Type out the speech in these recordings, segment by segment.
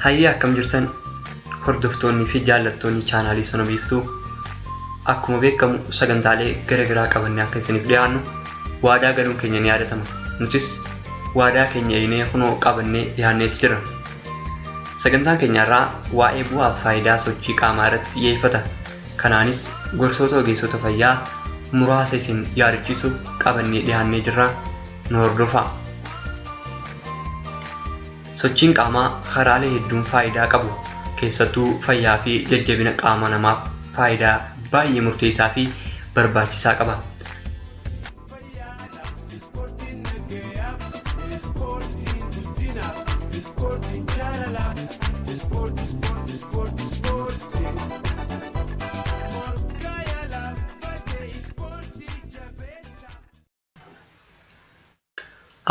Hayya akkam jirtan hordoftoonni fi jaallattoonni chaanaalii Sona Biiftuu. Akkuma beekamu sagantaalee garagaraa qabannee akka isiniif dhiyaannu waadaa galuun keenya ni yaadatama. Nutis waadaa keenya eegnee kunoo qabannee dhiyaannee jirra. Sagantaan keenya irraa waa'ee bu'aa fi faayidaa sochii qaamaa irratti xiyyeeffata. Kanaanis gorsoota ogeessota fayyaa muraasa isin yaadachiisuuf qabannee dhiyaannee jirra. Nu hordofaa. Sochiin qaamaa karaalee hedduun faayidaa qabu. Keessattuu fayyaa fi jajjabina qaama namaaf faayidaa baay'ee murteessaa fi barbaachisaa qaba.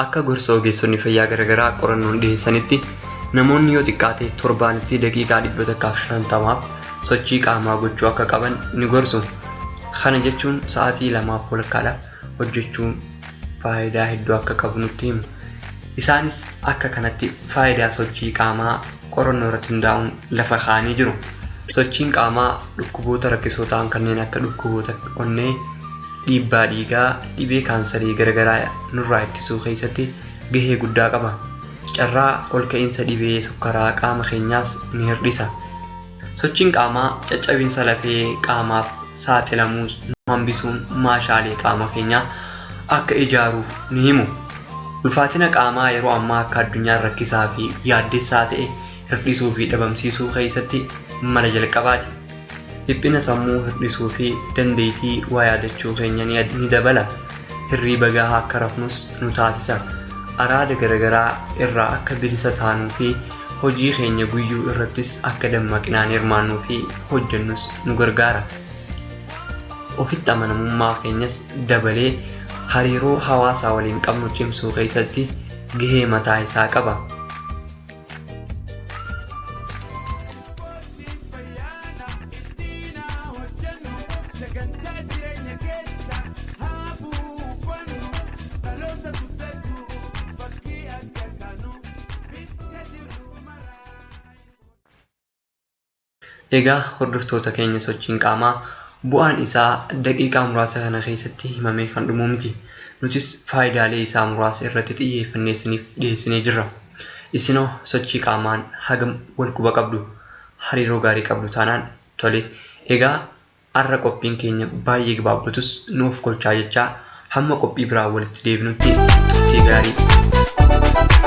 Akka gorsa ogeessonni fayyaa garagaraa qorannoon dhiyeessanitti namoonni yoo xiqqaate torbaanitti daqiiqaa 150 sochii qaamaa gochuu akka qaban ni gorsu. Kana jechuun sa'aatii 2 walakkaadhaaf hojjechuun faayidaa hedduu akka qabu nutti himu. Isaanis akka kanatti faayidaa sochii qaamaa qorannoo irratti hundaa'uun lafa kaa'anii jiru. Sochiin qaamaa dhukkuboota rakkisoo ta'an kanneen akka dhukkuboota onnee, dhiibbaa dhiigaa, dhibee kaansarii garagaraa nurraa ittisuu keessatti gahee guddaa qaba. Carraa ol ka'iinsa dhibee sukkaraa qaama keenyaas ni hir'isa. Sochiin qaamaa caccabinsa lafee qaamaaf saaxilamuu hambisuun maashaalee qaama keenyaa akka ijaaruuf ni himu. Ulfaatina qaamaa yeroo ammaa akka addunyaa rakkisaa fi yaaddessaa ta'e hir'isuu fi dhabamsiisuu keessatti mala jalqabaati. Dhiphina sammuu hir'isuu fi dandeettii waa yaadachuu keenya ni dabala. Hirriiba gahaa akka rafnus nu taasisa. Araada garagaraa irraa akka bilisa taanuu fi hojii keenya guyyuu irrattis akka dammaqinaan hirmaannuu fi hojjennus nu gargaara. Ofitti amanamummaa keenyas dabalee hariiroo hawaasaa waliin qabnu cimsuu keessatti gahee mataa isaa qaba. Egaa hordoftoota keenya sochiin qaamaa bu'aan isaa daqiiqaa muraasa kana keessatti himamee kan dhumu miti. Nutis faayidaalee isaa muraasa irratti xiyyeeffannee isiniif dhiyeessinee jirra. Isinoo sochii qaamaan hagam wal quba qabdu, hariiroo gaarii qabdu taanaan tole. Egaa har'a qophiin keenya baay'ee gabaabbatus nuuf kolchaa jechaa hamma qophii biraa walitti deebinutti turtii gaarii.